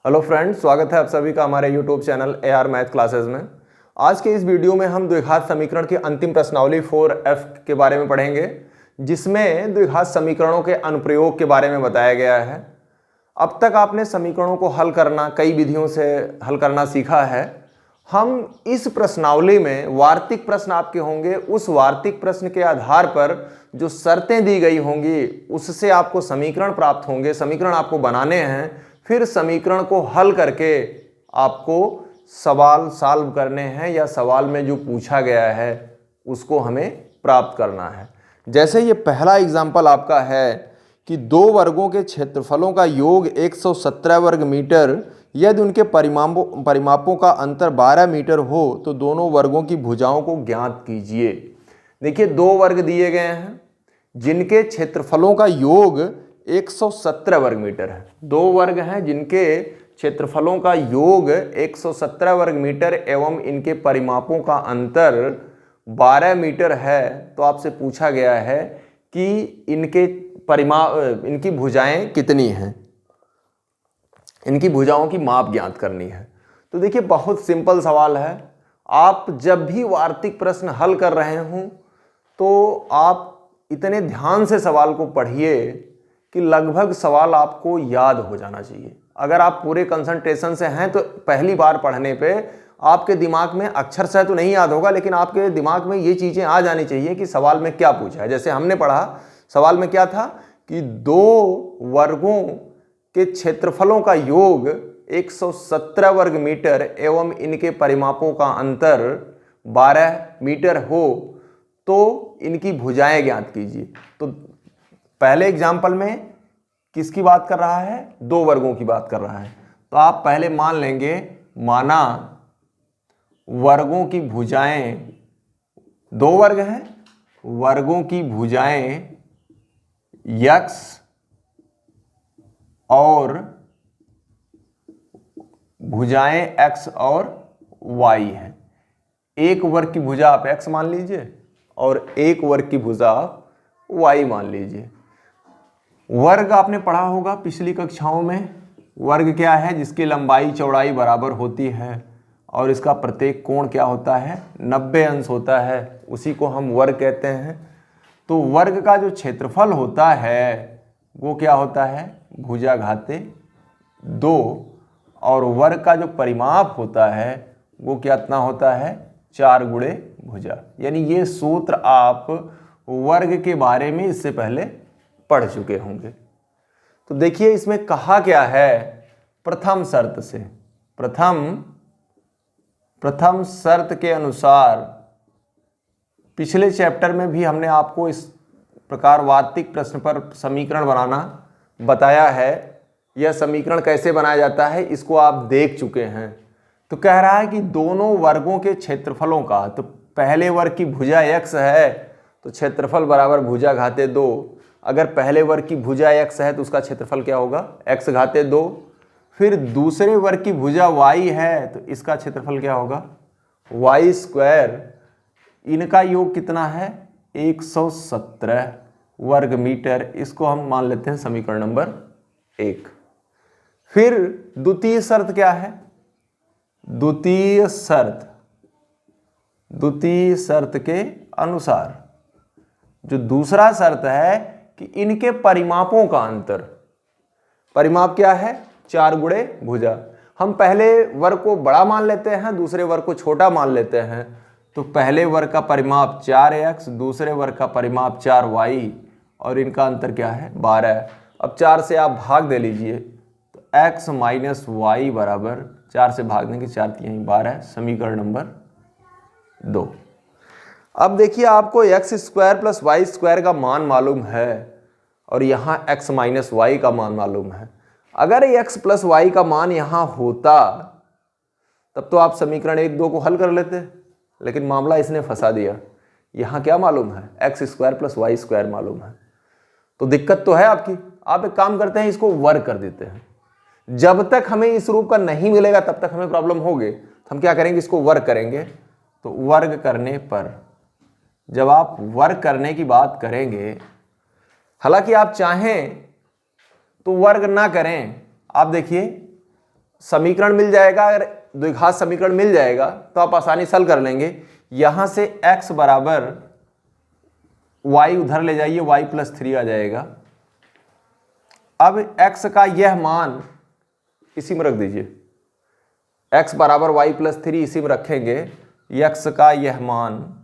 Hello friends, स्वागत है आप सभी का हमारे YouTube channel AR math classes में। आज के इस वीडियो में हम द्विघात समीकरण की अंतिम प्रश्नावली 4F के बारे में पढ़ेंगे, जिसमें द्विघात समीकरणों के अनुप्रयोग के बारे में बताया गया है। अब तक आपने समीकरणों को हल करना कई विधियों से हल करना सीखा है। हम इस प्रश्नावली में वार्तिक प्रश्न आपके होंगे, उस वार्तिक प्रश्न के आधार पर जो शर्तें दी गई होंगी उससे आपको समीकरण प्राप्त होंगे। समीकरण आपको बनाने हैं, फिर समीकरण को हल करके आपको सवाल सॉल्व करने हैं या सवाल में जो पूछा गया है उसको हमें प्राप्त करना है। जैसे ये पहला एग्जाम्पल आपका है कि दो वर्गों के क्षेत्रफलों का योग 117 वर्ग मीटर, यदि उनके परिमापों का अंतर 12 मीटर हो तो दोनों वर्गों की भुजाओं को ज्ञात कीजिए। देखिए, दो वर्ग दिए गए हैं जिनके क्षेत्रफलों का योग 117 वर्ग मीटर है। दो वर्ग हैं जिनके क्षेत्रफलों का योग 117 वर्ग मीटर एवं इनके परिमापों का अंतर 12 मीटर है। तो आपसे पूछा गया है कि इनकी भुजाएं कितनी हैं, इनकी भुजाओं की माप ज्ञात करनी है। तो देखिए, बहुत सिंपल सवाल है। आप जब भी वार्तिक प्रश्न हल कर रहे हों तो आप इतने ध्यान से सवाल को पढ़िए कि लगभग सवाल आपको याद हो जाना चाहिए। अगर आप पूरे कंसंट्रेशन से हैं तो पहली बार पढ़ने पे आपके दिमाग में अक्षर से तो नहीं याद होगा, लेकिन आपके दिमाग में ये चीज़ें आ जानी चाहिए कि सवाल में क्या पूछा है। जैसे हमने पढ़ा, सवाल में क्या था कि दो वर्गों के क्षेत्रफलों का योग 117 वर्ग मीटर एवं इनके परिमापों का अंतर 12 मीटर हो तो इनकी भुजाएं ज्ञात कीजिए। तो पहले एग्जाम्पल में किसकी बात कर रहा है? दो वर्गों की बात कर रहा है। तो आप पहले मान लेंगे, माना वर्गों की भुजाएं, दो वर्ग हैं, वर्गों की भुजाएं x और भुजाएं x और y हैं। एक वर्ग की भुजा आप x मान लीजिए और एक वर्ग की भुजा आप y मान लीजिए। वर्ग आपने पढ़ा होगा पिछली कक्षाओं में। वर्ग क्या है? जिसकी लंबाई चौड़ाई बराबर होती है और इसका प्रत्येक कोण क्या होता है? 90 अंश होता है, उसी को हम वर्ग कहते हैं। तो वर्ग का जो क्षेत्रफल होता है वो क्या होता है? भुजा घाते 2, और वर्ग का जो परिमाप होता है वो कितना होता है? 4 गुणे भुजा। यानी ये सूत्र आप वर्ग के बारे में इससे पहले पढ़ चुके होंगे। तो देखिए, इसमें कहा क्या है? प्रथम शर्त से, प्रथम शर्त के अनुसार पिछले चैप्टर में भी हमने आपको इस प्रकार वार्तिक प्रश्न पर समीकरण बनाना बताया है। यह समीकरण कैसे बनाया जाता है इसको आप देख चुके हैं। तो कह रहा है कि दोनों वर्गों के क्षेत्रफलों का, तो पहले वर्ग की भुजा x है तो क्षेत्रफल बराबर भुजा घाते 2। अगर पहले वर्ग की भुजा x है तो उसका क्षेत्रफल क्या होगा? x घाते 2। फिर दूसरे वर्ग की भुजा y है तो इसका क्षेत्रफल क्या होगा? y square. इनका योग कितना है? 117 वर्ग मीटर। इसको हम मान लेते हैं समीकरण नंबर 1। फिर द्वितीय शर्त क्या है? द्वितीय शर्त के अनुसार जो दूसरा शर्त है कि इनके परिमापों का अंतर, परिमाप क्या है? 4 गुणे भुजा। हम पहले वर्ग को बड़ा मान लेते हैं, दूसरे वर्ग को छोटा मान लेते हैं। तो पहले वर्ग का परिमाप 4x, दूसरे वर्ग का परिमाप 4y, और इनका अंतर क्या है? 12। अब 4 से आप भाग दे लीजिए तो x माइनस वाई बराबर 4 से भाग देंगे, 4 3 12, समीकरण नंबर 2। अब देखिए, आपको x square plus y square का मान मालूम है और यहाँ x माइनस वाई का मान मालूम है। अगर x प्लस वाई का मान यहाँ होता तब तो आप समीकरण 1 2 को हल कर लेते, लेकिन मामला इसने फंसा दिया। यहाँ क्या मालूम है? x square plus y square मालूम है। तो दिक्कत तो है आपकी। आप एक काम करते हैं, इसको वर्ग कर देते हैं। जब तक हमें इस रूप का नहीं मिलेगा तब तक हमें प्रॉब्लम होगी। तो हम क्या करेंगे? इसको वर्ग करेंगे। तो वर्ग करने पर, जब आप वर्ग करने की बात करेंगे, हालांकि आप चाहें तो वर्ग ना करें। आप देखिए, समीकरण मिल जाएगा, अगर द्विघात समीकरण मिल जाएगा तो आप आसानी से हल कर लेंगे। यहां से x बराबर y उधर ले जाइए, y+3 आ जाएगा। अब x का यह मान इसी में रख दीजिए, x बराबर y+3 इसी में रखेंगे। x का यह मान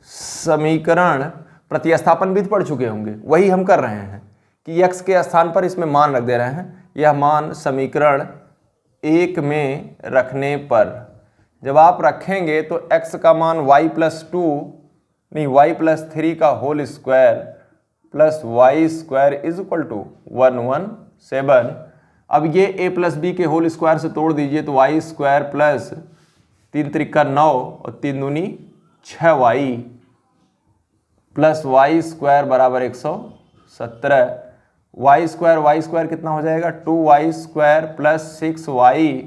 समीकरण प्रतिस्थापन विधि पढ़ चुके होंगे, वही हम कर रहे हैं कि x के स्थान पर इसमें मान रख दे रहे हैं। यह मान समीकरण 1 में रखने पर जब आप रखेंगे तो x का मान y+3 का whole square plus y square is equal to 117। अब ये a+ b के होल स्क्वायर से तोड़ दीजिए तो y स्क्वायर प्लस 3 त्रिका 9 और 3 दूनी 6y प्लस y स्क्वायर बराबर 117। y स्क्वायर कितना हो जाएगा, 2y स्क्वायर प्लस 6y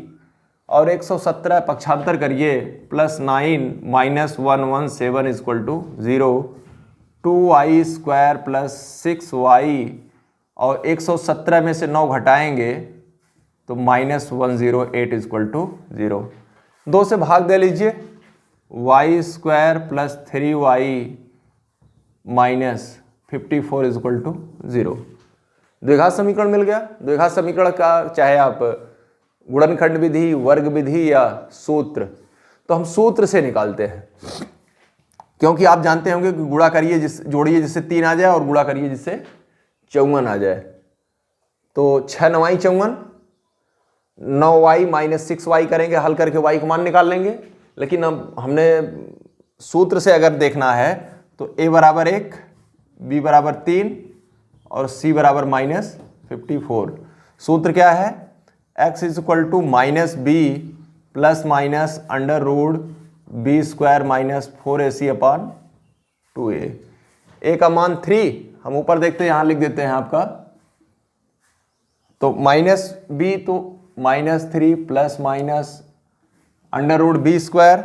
और 117 पक्षांतर करिए plus 9 minus 117 equal to 0। 2y square plus 6y और 117 में से 9 घटाएंगे तो माइनस 108 इक्वल टू 0। 2 से भाग दे लीजिए, y square plus 3y minus 54 equal to 0। द्विघात समीकरण मिल गया। द्विघात समीकरण का चाहे आप गुणनखंड विधि, वर्ग विधि या सूत्र, तो हम सूत्र से निकालते हैं, क्योंकि आप जानते होंगे कि गुणा करिए जोड़िए जिससे 3 आ जाए और गुणा करिए जिससे 54 आ जाए। तो 6 9 54, 9y माइनस 6y करेंगे, हल करके y का मान निकाल लेंगे। लेकिन अब हमने सूत्र से अगर देखना है तो a बराबर 1, b बराबर 3 और c बराबर माइनस 54। सूत्र क्या है, x is equal to minus b plus minus under root b square minus 4ac upon 2a। a का मान 3 हम ऊपर देखते हैं, यहाँ लिख देते हैं आपका, तो माइनस b तो minus 3 plus minus under root b square,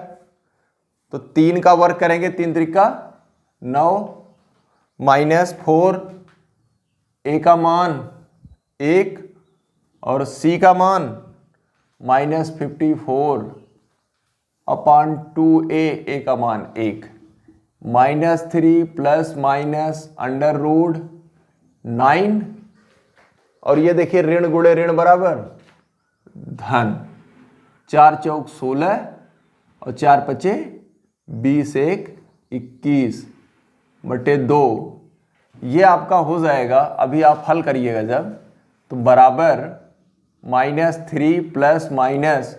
तो 3 का वर्ग करेंगे 3 त्रिका 9 माइनस 4, a का मान 1 और c का मान माइनस 54 अपॉन 2a, a का मान 1, minus 3 plus minus under root 9 और ये देखिए ऋण गुणे ऋण बराबर धन। 4 चौक 16 और 4 पचे 20, 1 21 बटे 2। ये आपका हो जाएगा, अभी आप हल करिएगा जब, तो बराबर माइनस 3 प्लस माइनस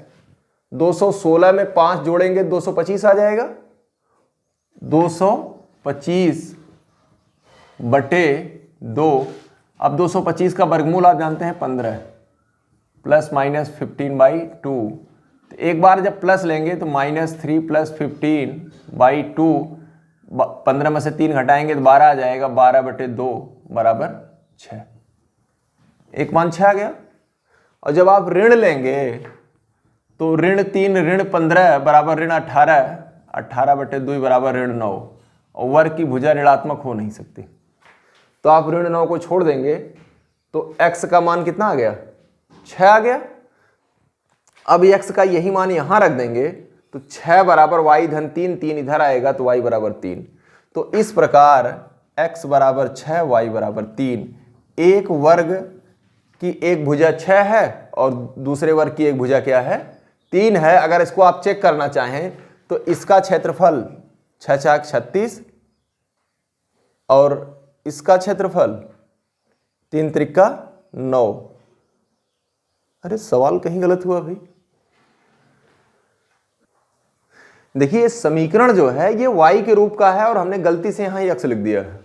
216 में 5 जोड़ेंगे 225 आ जाएगा, 225 बटे 2। अब 225 का वर्गमूल आप जानते हैं 15 प्लस माइनस 15/2। तो एक बार जब प्लस लेंगे तो माइनस 3 प्लस 15/2, 15 में से 3 घटाएंगे तो 12 आ जाएगा, 12 बटे 2 बराबर 6। एक मान 6 आ गया। और जब आप ऋण लेंगे तो ऋण 3 ऋण 15 बराबर ऋण 18, 18 बटे 2 बराबर ऋण 9, और वर्ग की भुजा ऋणात्मक हो नहीं सकती, तो आप ऋण 9 को छोड़ देंगे तो x का मान कितना आ गया, 6 आ गया। अब x का यही मान यहां रख देंगे तो 6 बराबर y धन 3, 3 इधर आएगा तो y बराबर 3। तो इस प्रकार x बराबर 6, y बराबर 3। एक वर्ग की एक भुजा 6 है और दूसरे वर्ग की एक भुजा क्या है, 3 है। अगर इसको आप चेक करना चाहें तो इसका क्षेत्रफल 6 चाक 36 और इसका क्षेत्रफल 3 त्रिका 9। अरे सवाल कहीं गलत हुआ भाई। देखिए समीकरण जो है ये y के रूप का है और हमने गलती से यहां x लिख दिया है।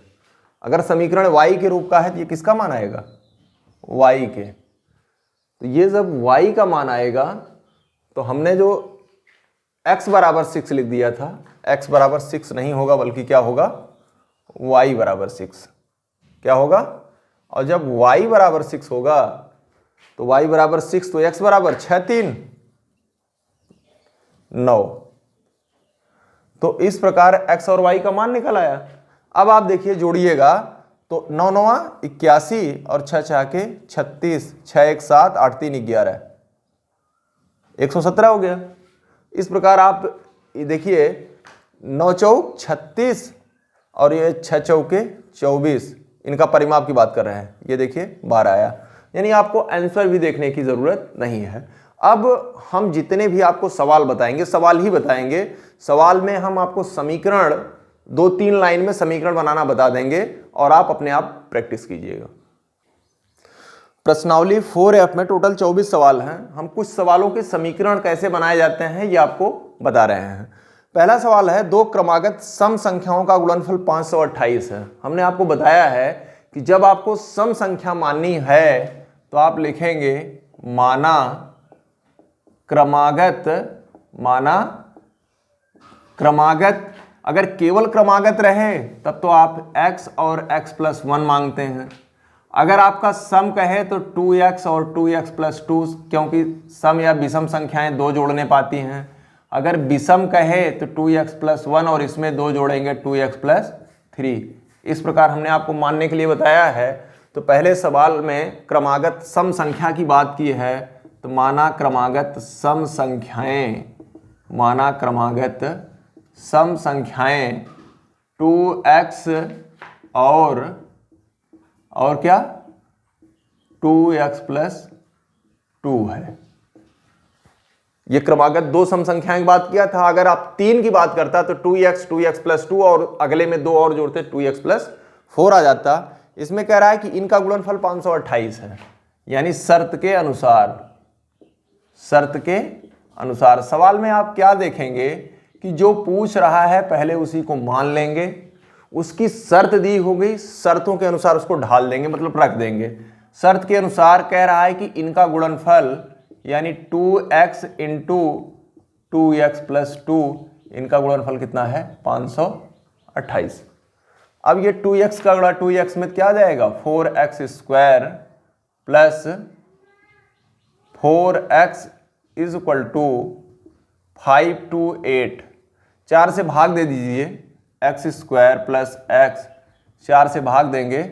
अगर समीकरण y के रूप का है तो ये किसका मान आएगा, y के। तो ये जब y का मान आएगा तो हमने जो x बराबर 6 लिख दिया था, x बराबर 6 नहीं होगा बल्कि क्या होगा, y बराबर 6। क्या होगा, और जब y बराबर 6 होगा तो y बराबर 6 तो x बराबर 6 3 9। तो इस प्रकार x और y का मान निकल आया। अब आप देखिए जोड़िएगा तो 9 9 81 और 6 6 के 36, 6 1 7, 8 3 11, 117 हो गया। इस प्रकार आप देखिए 9 चौक 36 और ये 6 चौके 24, इनका परिमाप की बात कर रहे हैं, ये देखिए 12 आया। यानी आपको आंसर भी देखने की ज़रूरत नहीं है। अब हम जितने भी आपको सवाल बताएंगे, सवाल ही बताएंगे, सवाल में हम आपको समीकरण 2-3 लाइन में समीकरण बनाना बता देंगे और आप अपने आप प्रैक्टिस कीजिएगा। प्रश्नावली 4F में टोटल 24 सवाल हैं। हम कुछ सवालों के समीकरण कैसे बनाए जाते हैं ये आपको बता रहे हैं। पहला सवाल है, दो क्रमागत सम संख्याओं का गुणनफल 528 है। हमने आपको बताया है कि जब आपको सम संख्या माननी है तो आप लिखेंगे माना क्रमागत। अगर केवल क्रमागत रहे तब तो आप x और x+1 मांगते हैं। अगर आपका सम कहे तो 2x और 2x+2, क्योंकि सम या विषम संख्याएं दो जोड़ने पाती हैं। अगर विषम कहे तो 2x+1 और इसमें दो जोड़ेंगे 2x+3। इस प्रकार हमने आपको मानने के लिए बताया है। तो पहले सवाल में क्रमागत सम संख्या की बात की है, तो माना क्रमागत सम संख्याएं 2x और क्या 2x+2 है। ये क्रमागत दो सम संख्याएं की बात किया था। अगर आप 3 की बात करता तो 2x 2x+2 और अगले में 2 और जोड़ते 2x+4 आ जाता। इसमें कह रहा है कि इनका गुणनफल 528 है। यानी शर्त के अनुसार सवाल में आप क्या देखेंगे कि जो पूछ रहा है पहले उसी को मान लेंगे, उसकी शर्त दी होगी, शर्तों के अनुसार उसको ढाल देंगे, मतलब रख देंगे। शर्त के अनुसार कह रहा है कि इनका गुणनफल यानी 2x इंटू 2x+2, इनका गुणनफल कितना है 528। अब ये 2x का गुणा 2x में क्या जाएगा 4x² plus 4x is equal to 5 to 8, 4 से भाग दे दीजिए, x² प्लस x 4 से भाग देंगे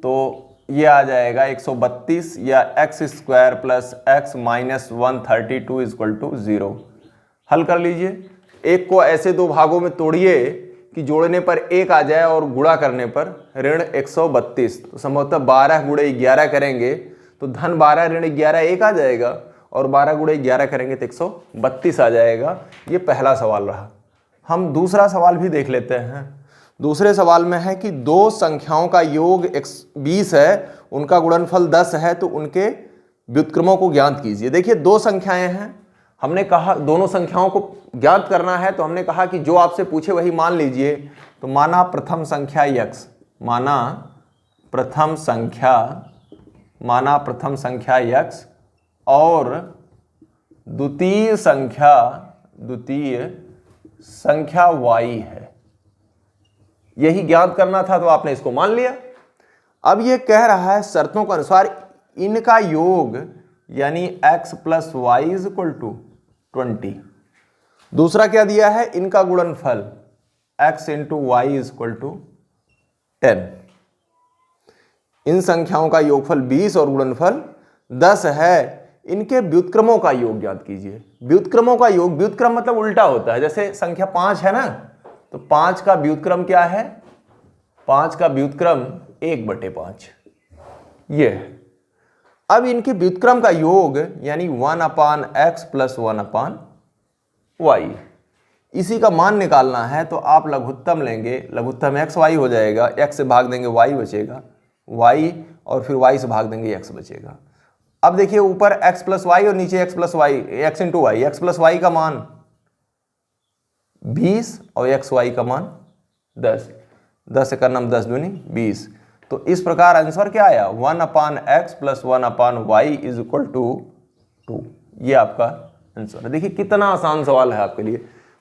तो ये आ जाएगा 132 या x² plus x minus 132 is equal to 0। हल कर लीजिए। एक को ऐसे दो भागों में तोड़िए कि जोड़ने पर 1 आ जाए और गुणा करने पर ऋण 132। तो संभवतः 12 गुणे 11 करेंगे तो धन 12 ऋण 11 1 आ जाएगा और 12 गुणे 11 करेंगे तो 132 आ जाएगा। ये पहला सवाल रहा। हम दूसरा सवाल भी देख लेते हैं। दूसरे सवाल में है कि दो संख्याओं का योग 20 है, उनका गुणनफल 10 है, तो उनके व्युत्क्रमों को ज्ञात कीजिए। देखिए दो संख्याएं हैं, हमने कहा दोनों संख्याओं को ज्ञात करना है, तो हमने कहा कि जो आपसे पूछे वही मान लीजिए। तो माना प्रथम संख्या x और द्वितीय संख्या y है, यही ज्ञात करना था, तो आपने इसको मान लिया। अब ये कह रहा है शर्तों के अनुसार इनका योग यानी x plus y is equal to 20। दूसरा क्या दिया है, इनका गुणनफल x into y is equal to 10। इन संख्याओं का योगफल 20 और गुणनफल 10 है। इनके व्युत्क्रमों का योग ज्ञात कीजिए। व्युत्क्रमों का योग, व्युत्क्रम मतलब उल्टा होता है। जैसे संख्या 5 है ना, तो 5 का व्युत्क्रम क्या है, 5 का व्युत्क्रम 1/5 ये है। अब इनके व्युत्क्रम का योग यानी 1/x प्लस 1/y, इसी का मान निकालना है। तो आप लघुत्तम लेंगे, लघुत्तम x y हो जाएगा, x से भाग देंगे y बचेगा, y और फिर y से भाग देंगे x बचेगा। अब देखिए ऊपर x प्लस वाई और नीचे x plus y, x into y, x plus y का मान 20 और एक्स वाई का मान 10, 10 से करना 10 दूनी 20। तो इस प्रकार आंसर क्या आया 1/x plus 1/y is equal to 2। ये आपका आंसर है। देखिए कितना आसान सवाल है आपके लिए,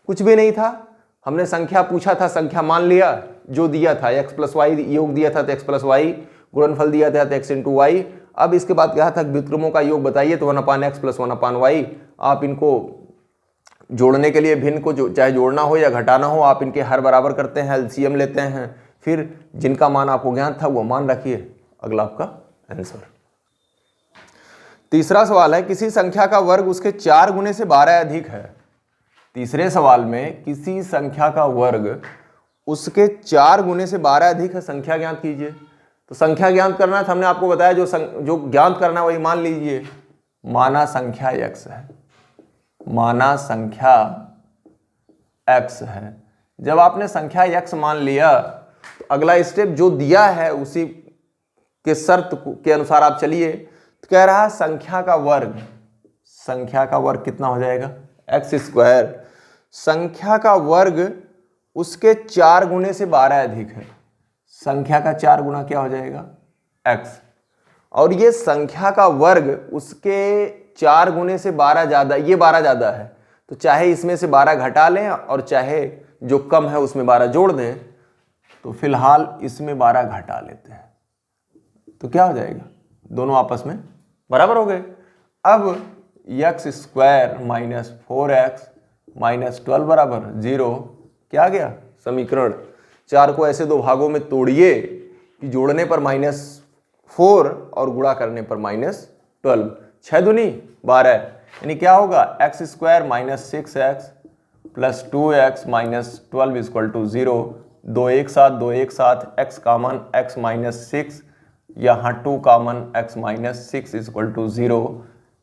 कुछ भी नहीं था। हमने संख्या पूछा था, संख्या मान लिया, जो दिया था x प्लस वाई योग दिया था तो x प्लस वाई, गुणनफल दिया था तो x इंटू वाई। अब इसके बाद कहा था व्युत्क्रमों का योग बताइए, तो 1/x प्लस 1/y। आप इनको जोड़ने के लिए भिन्न को चाहे जोड़ना हो या घटाना हो, आप इनके हर बराबर करते हैं, एलसीएम लेते हैं, फिर जिनका मान आपको ज्ञात था वो मान रखिए, अगला आपका आंसर। तीसरा सवाल है किसी संख्या का वर्ग उसके 4 गुने से 12 अधिक है। तीसरे सवाल में किसी संख्या का वर्ग उसके 4 गुने से 12 अधिक है, संख्या ज्ञात कीजिए। तो संख्या ज्ञात करना था, हमने आपको बताया जो ज्ञात करना वही मान लीजिए। माना संख्या x है, माना संख्या x है। जब आपने संख्या x मान लिया तो अगला स्टेप जो दिया है उसी के शर्त के अनुसार आप चलिए। तो कह रहा है संख्या का वर्ग, संख्या का वर्ग कितना हो जाएगा एक्स स्क्वायर। संख्या का वर्ग उसके 4 गुने से 12 अधिक है, संख्या का 4 गुना क्या हो जाएगा x, और ये संख्या का वर्ग उसके 4 गुने से 12 ज्यादा, ये 12 ज्यादा है तो चाहे इसमें से 12 घटा लें और चाहे जो कम है उसमें 12 जोड़ दें। तो फिलहाल इसमें 12 घटा लेते हैं तो क्या हो जाएगा, दोनों आपस में बराबर हो गए। अब x square minus 4x minus 12 बराबर 0 क्या गया समीकरण। 4 को ऐसे दो भागों में तोड़िए कि जोड़ने पर -4 और गुणा करने पर -12, 6 दूनी 12, यानी क्या होगा x square minus 6x plus 2x minus 12 equal to 0। 2 एक साथ x कॉमन x माइनस 6, यहाँ 2 common x minus 6 equal to 0,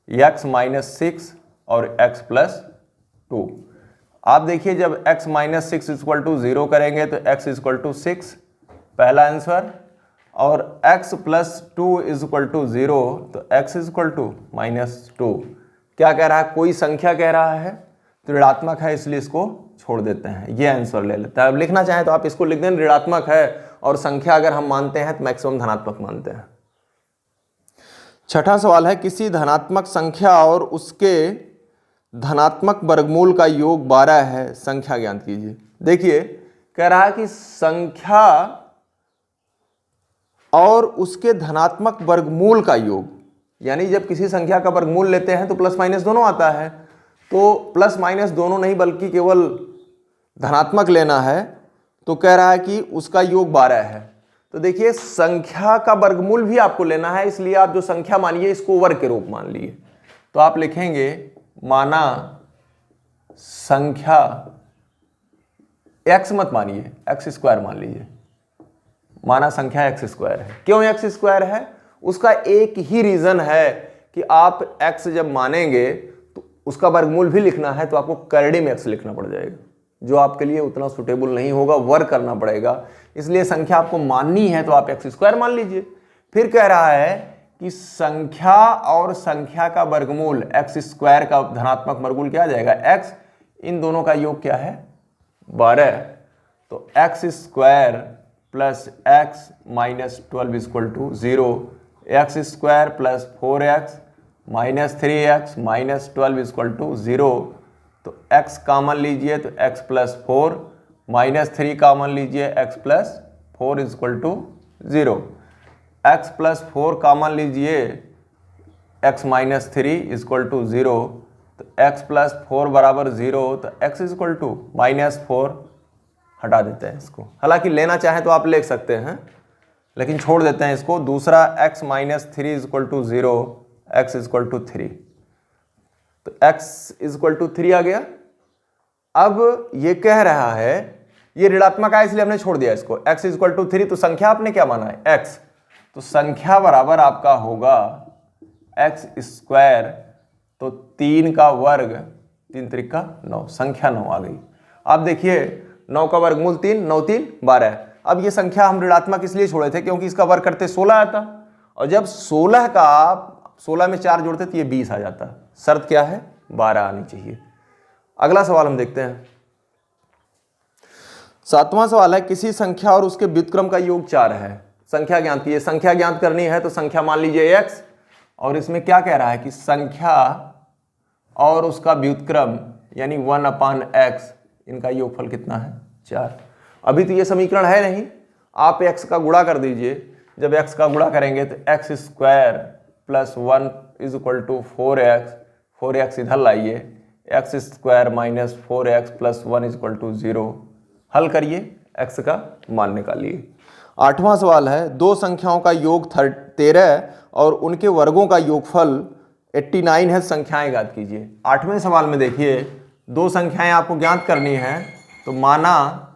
x minus 6 और x प्लस 2। आप देखिए जब x माइनस 6 इक्वल टू 0 करेंगे तो x इक्वल टू 6 पहला आंसर, और x प्लस 2 इक्वल टू 0 तो x इक्वल टू -2। क्या कह रहा है, कोई संख्या कह रहा है तो ऋणात्मक है इसलिए इसको छोड़ देते हैं, ये आंसर ले लेता है। अब लिखना चाहें तो आप इसको लिख दें ऋणात्मक है, और संख्या अगर हम मानते हैं तो मैक्सिमम धनात्मक मानते हैं। छठा सवाल है किसी धनात्मक संख्या और उसके धनात्मक वर्गमूल का योग 12 है, संख्या ज्ञात कीजिए। देखिए कह रहा है कि संख्या और उसके धनात्मक वर्गमूल का योग, यानी जब किसी संख्या का वर्गमूल लेते हैं तो प्लस माइनस दोनों आता है, तो प्लस माइनस दोनों नहीं बल्कि केवल धनात्मक लेना है। तो कह रहा है कि उसका योग 12 है। तो देखिए संख्या का वर्गमूल भी आपको लेना है, इसलिए आप जो संख्या मानिए इसको वर्ग के रूप मान लिए। तो आप लिखेंगे माना संख्या x मत मानिए, x स्क्वायर मान लीजिए, माना संख्या x स्क्वायर है। क्यों x स्क्वायर है, उसका एक ही रीजन है कि आप x जब मानेंगे तो उसका वर्गमूल भी लिखना है तो आपको करड़े में x लिखना पड़ जाएगा, जो आपके लिए उतना सुटेबल नहीं होगा, वर्क करना पड़ेगा। इसलिए संख्या आपको माननी है तो आप x स्क्वायर मान लीजिए। फिर कह रहा है कि संख्या और संख्या का वर्गमूल x स्क्वायर का धनात्मक वर्गमूल क्या आ जाएगा x, इन दोनों का योग क्या है 12। तो x square plus x minus 12 equal to 0, x square plus 4x minus 3x minus 12 equal to 0। तो x कॉमन लीजिए तो x प्लस 4 माइनस 3 कॉमन लीजिए x plus 4 equal to 0। x plus 4 common लीजिए x माइनस 3 इक्वल टू 0। तो x plus 4 बराबर 0, तो x equal to -4 हटा देते हैं इसको। हालांकि लेना चाहें तो आप ले सकते हैं लेकिन छोड़ देते हैं इसको। दूसरा x minus 3 equal to 0, x equal to 3, तो x इक्वल टू 3 आ गया। अब ये कह रहा है, ये ऋणात्मक है इसलिए हमने छोड़ दिया इसको, x इक्वल टू 3, तो संख्या आपने क्या माना है x, तो संख्या बराबर आपका होगा x स्क्वायर, तो 3 का वर्ग 3 त्रिका 9, संख्या 9 आ गई। अब देखिए 9 का वर्गमूल 3, 9 3 12। अब ये संख्या हम ऋणात्मक इसलिए छोड़े थे क्योंकि इसका वर्ग करते 16 आता, और जब 16 में 4 जोड़ते तो ये 20 आ जाता। शर्त क्या है 12 आनी चाहिए। अगला सवाल हम देखते हैं। 7वां सवाल है किसी संख्या और उसके व्युत्क्रम का योग 4 है, संख्या ज्ञात कीजिए। संख्या ज्ञात करनी है तो संख्या मान लीजिए x, और इसमें क्या कह रहा है कि संख्या और उसका व्युत्क्रम यानी 1/x, इनका योगफल कितना है 4। अभी तो ये समीकरण है नहीं, आप x का गुणा कर दीजिए। जब x का गुणा करेंगे तो x square plus 1 is equal to 4x इधर लाइए, x square minus 4x plus 1 is equal to 0। हल करिए, x का मान निकालिए। 8वां सवाल है, दो संख्याओं का योग 13 और उनके वर्गों का योगफल 89 है, संख्याएं ज्ञात कीजिए। 8वें सवाल में देखिए दो संख्याएं आपको ज्ञात करनी है, तो माना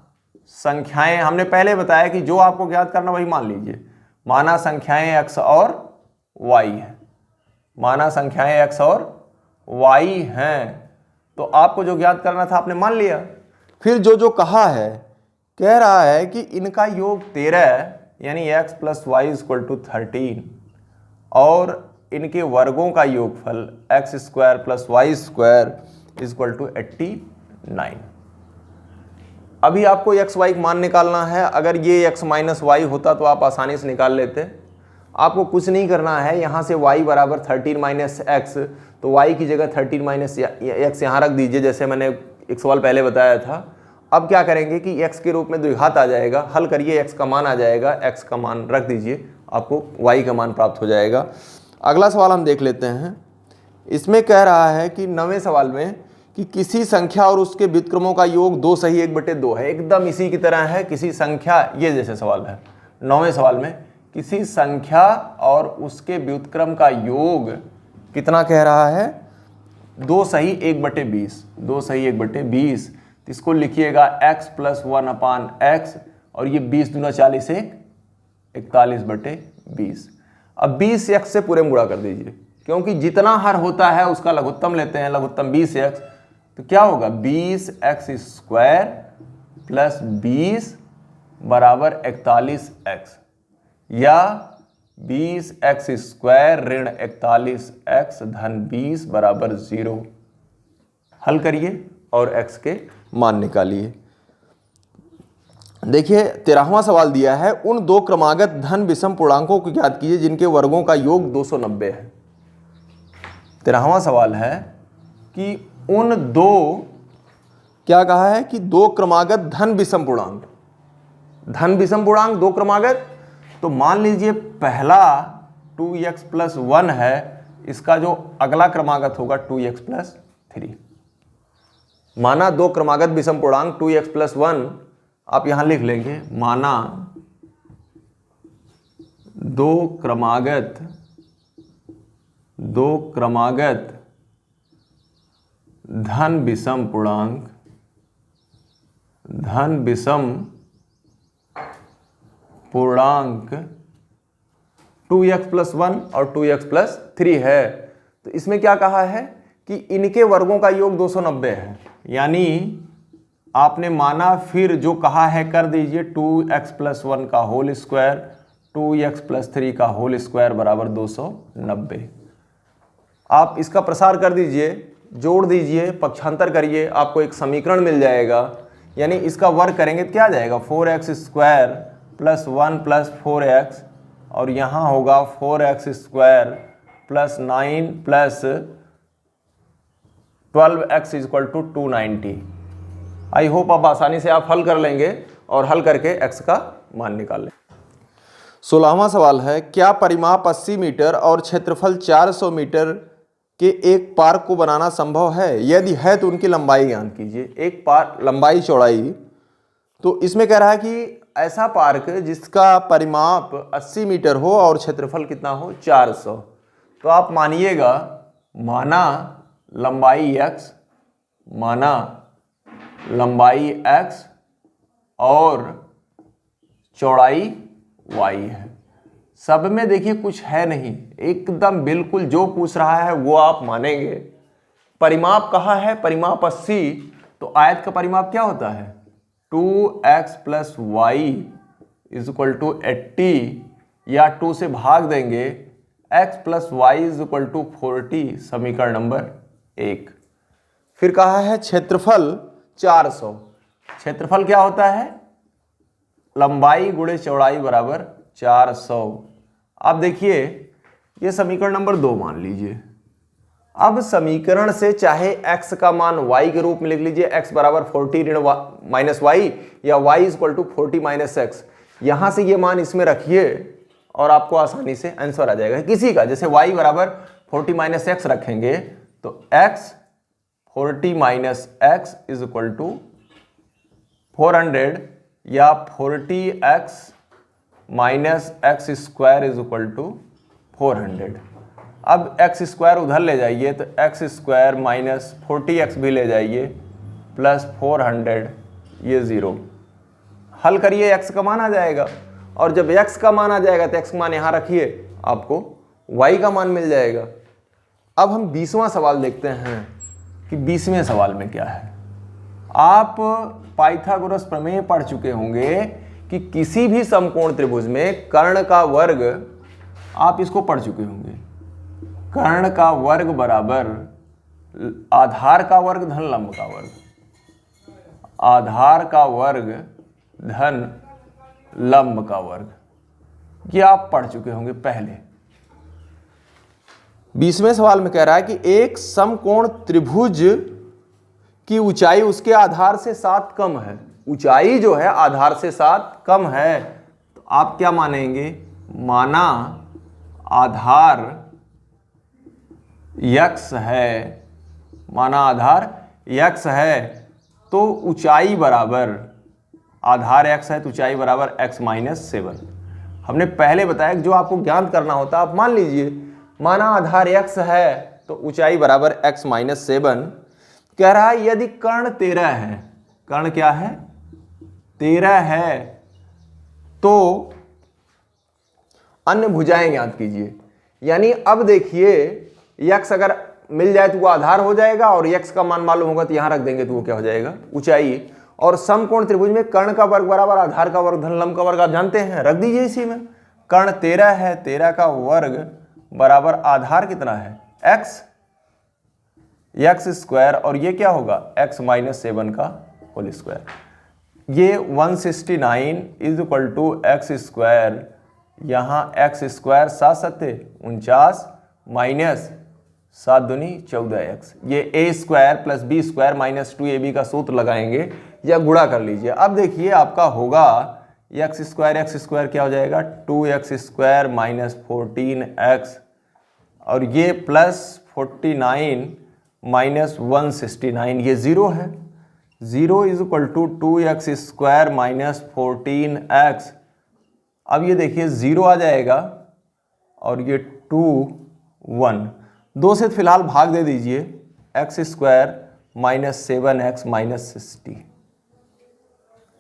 संख्याएं हमने पहले बताया कि जो आपको ज्ञात करना वही मान लीजिए। माना संख्याएं x और y है, माना संख्याएं x और y हैं, तो आपको जो ज्ञात करना था आपने मान लिया। फिर जो कहा है, कह रहा है कि इनका योग 13 यानी x + y = 13 और इनके वर्गों का योगफल x² + y² = 89। अभी आपको x y का मान निकालना है। अगर ये x - y होता तो आप आसानी से निकाल लेते। आपको कुछ नहीं करना है, यहाँ से y = 13 - x, तो y की जगह 13 - x यहाँ रख दीजिए, जैसे मैंने एक सवाल पहले बताया था। अब क्या करेंगे कि x के रूप में द्विघात आ जाएगा, हल करिए, x का मान आ जाएगा, x का मान रख दीजिए, आपको y का मान प्राप्त हो जाएगा। अगला सवाल हम देख लेते हैं। इसमें कह रहा है कि 9वें सवाल में कि किसी संख्या और उसके व्युत्क्रमों का योग 2 सही 1/2 है। एकदम इसी की तरह है, किसी संख्या, ये जैसे सवाल है 9वें सवाल में, किसी संख्या और उसके व्युत्क्रम का योग कितना कह रहा है, 2 सही 1/20, 2 सही 1/20। इसको लिखिएगा x + 1/x और ये 20 दूना 40 1 41/20। अब 20x से पूरे में गुणा कर दीजिए, क्योंकि जितना हर होता है उसका लघुत्तम लेते हैं, लघुत्तम 20x, तो क्या होगा 20x² + 20 = 41x या 20x² - 41x - 20 = 0। हल करिए और x के मान निकालिए। देखिए 13वां सवाल दिया है, उन दो क्रमागत धन विषम पूर्णांकों को ज्ञात कीजिए जिनके वर्गों का योग 290 है। 13वां सवाल है कि उन दो, क्या कहा है कि दो क्रमागत धन विषम पूर्णांक, धन विषम पूर्णांक दो क्रमागत, तो मान लीजिए पहला 2x + 1 है, इसका जो अगला क्रमागत होगा 2x + 3। माना दो क्रमागत विषम पूर्णांक 2x + 1, आप यहां लिख लेंगे, माना दो क्रमागत धन विषम पूर्णांक, धन विषम पूर्णांक 2x + 1 और 2x + 3 है। तो इसमें क्या कहा है कि इनके वर्गों का योग 290 है, यानी आपने माना, फिर जो कहा है कर दीजिए, 2x + 1 का होल स्क्वायर 2x + 3 का होल स्क्वायर = 290। आप इसका प्रसार कर दीजिए, जोड़ दीजिए, पक्षांतर करिए, आपको एक समीकरण मिल जाएगा। यानी इसका वर्ग करेंगे तो क्या आ जाएगा, 4x² + 1 + 4x और यहाँ होगा 4x² + 9 + 12x = 290। आई होप आप आसानी से आप हल कर लेंगे और हल करके x का मान निकाल लें। 16वां सवाल है, क्या परिमाप 80 मीटर और क्षेत्रफल 400 मीटर के एक पार्क को बनाना संभव है? यदि है तो उनकी लंबाई ज्ञात कीजिए। एक पार्क, लंबाई चौड़ाई, तो इसमें कह रहा है कि ऐसा पार्क जिसका परिमाप 80 मीटर हो और क्षेत्रफल कितना हो, 400। तो आप मानिएगा, माना लंबाई x, माना लंबाई x और चौड़ाई y है। सब में देखिए कुछ है नहीं, एकदम बिल्कुल जो पूछ रहा है वो आप मानेंगे। परिमाप कहा है, परिमाप 80, तो आयत का परिमाप क्या होता है, 2x + y = 80, या 2 से भाग देंगे, x + y = 40, समीकरण नंबर 1। फिर कहा है क्षेत्रफल 400, क्षेत्रफल क्या होता है, लंबाई गुणे चौड़ाई = 400। अब देखिए ये समीकरण नंबर 2 मान लीजिए। अब समीकरण से चाहे x का मान y के रूप में लिख लीजिए, x = 40 - y या y = 40 - x, यहां से ये मान इसमें रखिए और आपको आसानी से आंसर आ जाएगा किसी का। जैसे y = 40 - x रखेंगे तो x 40 - x = 400 या 40x minus x square is equal to 400। अब एक्स स्क्वायर उधर ले जाइए तो एक्स स्क्वायर माइनस 40x भी ले जाइए प्लस 400, ये 0। हल करिए, x का मान आ जाएगा, और जब x का मान आ जाएगा तो x का मान यहाँ रखिए, आपको y का मान मिल जाएगा। अब हम 20वां सवाल देखते हैं कि 20वें सवाल में क्या है। आप पाइथागोरस प्रमेय पढ़ चुके होंगे कि किसी भी समकोण त्रिभुज में कर्ण का वर्ग, आप इसको पढ़ चुके होंगे, कर्ण का वर्ग बराबर आधार का वर्ग धन लंब का वर्ग, आधार का वर्ग धन लंब का वर्ग, ये आप पढ़ चुके होंगे पहले। 20वें सवाल में कह रहा है कि एक समकोण त्रिभुज की ऊंचाई उसके आधार से 7 कम है। ऊंचाई जो है आधार से 7 कम है, तो आप क्या मानेंगे, माना आधार x है, माना आधार x है तो ऊंचाई बराबर, आधार x है तो ऊंचाई बराबर x माइनस 7। हमने पहले बताया कि जो आपको ज्ञात करना होता आप मान लीजिए, माना आधार x है तो ऊंचाई बराबर x माइनस 7। कह रहा है यदि कर्ण 13 है, कर्ण क्या है, 13 है, तो अन्य भुजाएं ज्ञात कीजिए। यानी अब देखिए x अगर मिल जाए तो वो आधार हो जाएगा, और x का मान मालूम होगा तो यहां रख देंगे तो वो क्या हो जाएगा, ऊंचाई। और समकोण त्रिभुज में कर्ण का वर्ग बराबर आधार का वर्ग धन लंब का वर्ग, आप जानते हैं, रख दीजिए इसी में। कर्ण 13 है, 13 का वर्ग बराबर आधार कितना है, x स्क्वायर, और ये क्या होगा, x माइनस 7 का होल स्क्वायर। ये 169 is equal to x square, यहाँ x स्क्वायर 7 सत्ते 49 माइनस 7 दूनी 14x, ये a square plus b square minus 2ab का सूत्र लगाएंगे या गुणा कर लीजिए। अब देखिए आपका होगा x स्क्वायर क्या हो जाएगा, 2x स्क्वायर माइनस 14x, और ये प्लस 49 माइनस 169, ये 0 है। 0 is equal to 2x square minus 14x। अब ये देखिए 0 आ जाएगा, और ये 2 1, 2 से फिलहाल भाग दे दीजिए, x square minus 7x minus 60।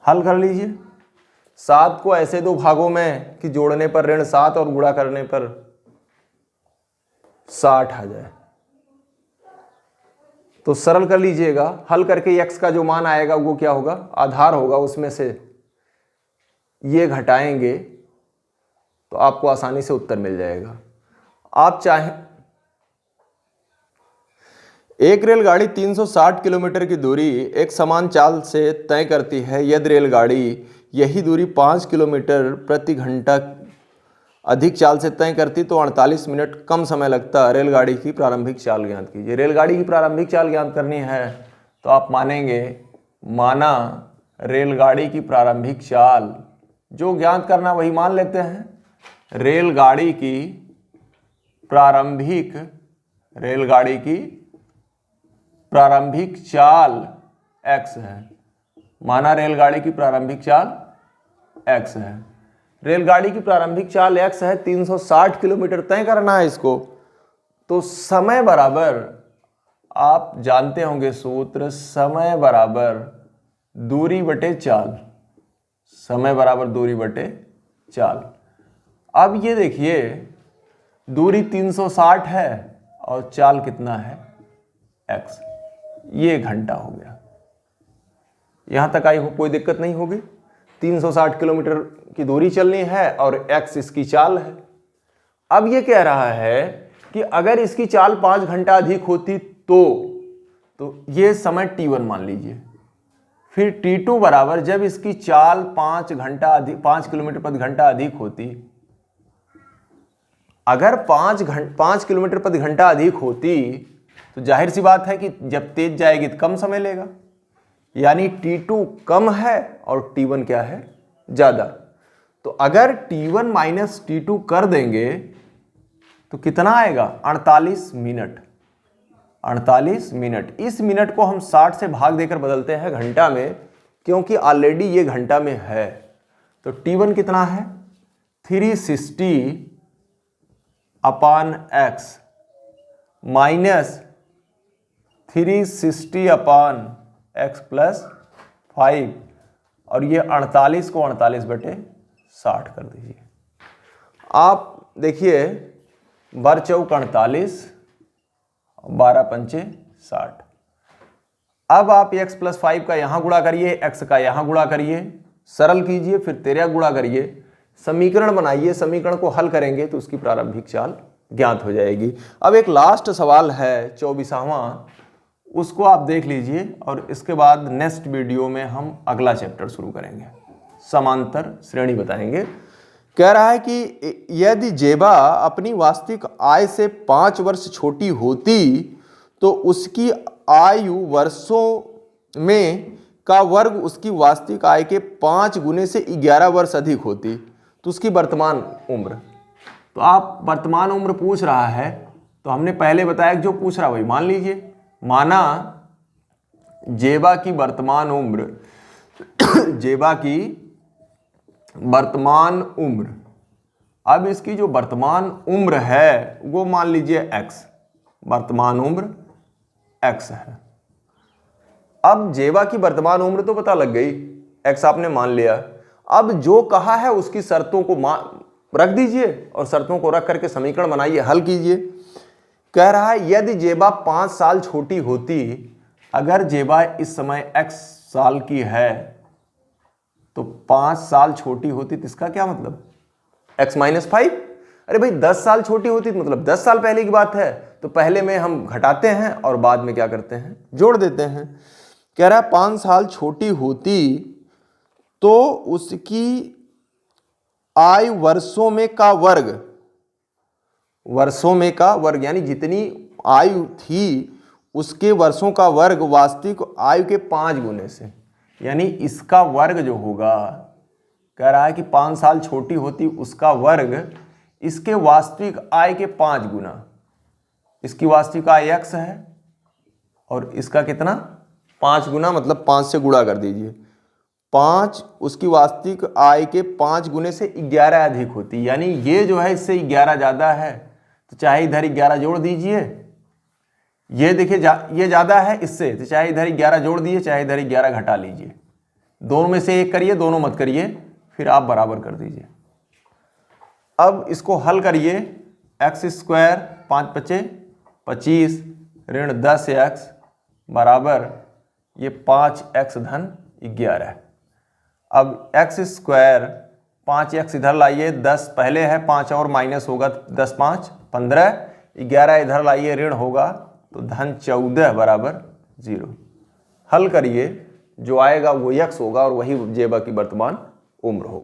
हल कर लीजिए। 7 को ऐसे दो भागों में कि जोड़ने पर ऋण 7 और गुणा करने पर 60 आ जाए, तो सरल कर लीजिएगा। हल करके x का जो मान आएगा वो क्या होगा, आधार होगा, उसमें से ये घटाएंगे तो आपको आसानी से उत्तर मिल जाएगा। आप चाहें, एक रेलगाड़ी 360 किलोमीटर की दूरी एक समान चाल से तय करती है। यदि रेलगाड़ी यही दूरी 5 किलोमीटर प्रति घंटा अधिक चाल से तय करती तो 48 मिनट कम समय लगता। रेलगाड़ी की प्रारंभिक चाल ज्ञात कीजिए। रेलगाड़ी की प्रारंभिक चाल ज्ञात करनी है तो आप मानेंगे, माना रेलगाड़ी की प्रारंभिक चाल, जो ज्ञात करना वही मान लेते हैं। रेलगाड़ी की प्रारंभिक चाल x है, माना रेलगाड़ी की प्रारंभिक चाल x है। रेलगाड़ी की प्रारंभिक चाल x है, 360 किलोमीटर तय करना है इसको, तो समय बराबर, आप जानते होंगे सूत्र, समय बराबर दूरी बटे चाल, समय बराबर दूरी बटे चाल। अब ये देखिए दूरी 360 है और चाल कितना है x, ये घंटा हो गया। यहां तक आई हो कोई दिक्कत नहीं होगी। 360 किलोमीटर की दूरी चलनी है और x इसकी चाल है। अब ये कह रहा है कि अगर इसकी चाल 5 घंटा अधिक होती तो ये समय t1 मान लीजिए। फिर t2 बराबर, जब इसकी चाल 5 किलोमीटर प्रति घंटा अधिक होती, अगर 5 किलोमीटर प्रति घंटा अधिक होती तो जाहिर सी बात है कि जब तेज जाएगी तो कम समय लेगा, यानी t2 कम है और t1 क्या है, ज्यादा। तो अगर t1 माइनस t2 कर देंगे तो कितना आएगा, 48 मिनट। 48 मिनट, इस मिनट को हम 60 से भाग देकर बदलते हैं घंटा में, क्योंकि ऑलरेडी ये घंटा में है। तो t1 कितना है, 360 upon x minus 360 upon x plus 5, और ये 48 को 48/60 कर दीजिए। आप देखिए, बर चौक 48, 12 पंचे 60। अब आप x प्लस 5 का यहां गुणा करिए, x का यहां गुणा करिए, सरल कीजिए, फिर 13 गुणा करिए, समीकरण बनाइए। समीकरण को हल करेंगे तो उसकी प्रारंभिक चाल ज्ञात हो जाएगी। अब एक लास्ट सवाल है 24वां, उसको आप देख लीजिए और इसके बाद नेक्स्ट वीडियो में हम अगला चैप्टर शुरू करेंगे, समांतर श्रेणी बताएंगे। कह रहा है कि यदि जेबा अपनी वास्तविक आय से 5 वर्ष छोटी होती तो उसकी आयु वर्षों में का वर्ग उसकी वास्तविक आय के 5 गुने से 11 वर्ष अधिक होती तो उसकी वर्तमान उम्र। तो आप वर्तमान उम्र पूछ रहा है, तो हमने पहले बताया कि जो पूछ रहा वही मान लीजिए। माना जेबा की वर्तमान उम्र जेबा की वर्तमान उम्र, अब इसकी जो वर्तमान उम्र है वो मान लीजिए x, वर्तमान उम्र x है। अब जेबा की वर्तमान उम्र तो पता लग गई, x आपने मान लिया। अब जो कहा है उसकी शर्तों को रख दीजिए और शर्तों को रख करके समीकरण बनाइए, हल कीजिए। कह रहा है यदि जेबा 5 साल छोटी होती, अगर जेबा इस समय x साल की है तो 5 साल छोटी होती, तो इसका क्या मतलब x माइनस 5। अरे भाई 10 साल छोटी होती तो मतलब 10 साल पहले की बात है, तो पहले में हम घटाते हैं और बाद में क्या करते हैं, जोड़ देते हैं। कह रहा है 5 साल छोटी होती तो उसकी आयु वर्षों में का वर्ग, वर्षों में का वर्ग यानी जितनी आयु थी उसके वर्षों का वर्ग वास्तविक आयु के 5 गुने से, यानी इसका वर्ग जो होगा, कह रहा है कि 5 साल छोटी होती उसका वर्ग इसके वास्तविक आय के 5 गुना। इसकी वास्तविक आय x है और इसका कितना 5 गुना, मतलब 5 से गुणा कर दीजिए। 5 उसकी वास्तविक आय के 5 गुने से 11 अधिक होती, यानी ये जो है इससे 11 ज़्यादा है, तो चाहे इधर 11 जोड़ दीजिए। ये देखिए ये ज़्यादा है इससे, तो चाहे इधर 11 जोड़ दीजिए, चाहे इधर 11 घटा लीजिए। दोनों में से एक करिए, दोनों मत करिए, फिर आप बराबर कर दीजिए। अब इसको हल करिए, एक्स स्क्वायर 5 पचे 25 ऋण 10x बराबर ये 5x धन 11। अब एक्स स्क्वायर 5x इधर लाइए, 10 पहले है, 5 और माइनस होगा, 10 5 15, 11 इधर लाइए, ऋण होगा तो धन 14 बराबर 0। हल करिए, जो आएगा वो x होगा और वही जेबा की वर्तमान उम्र होगी।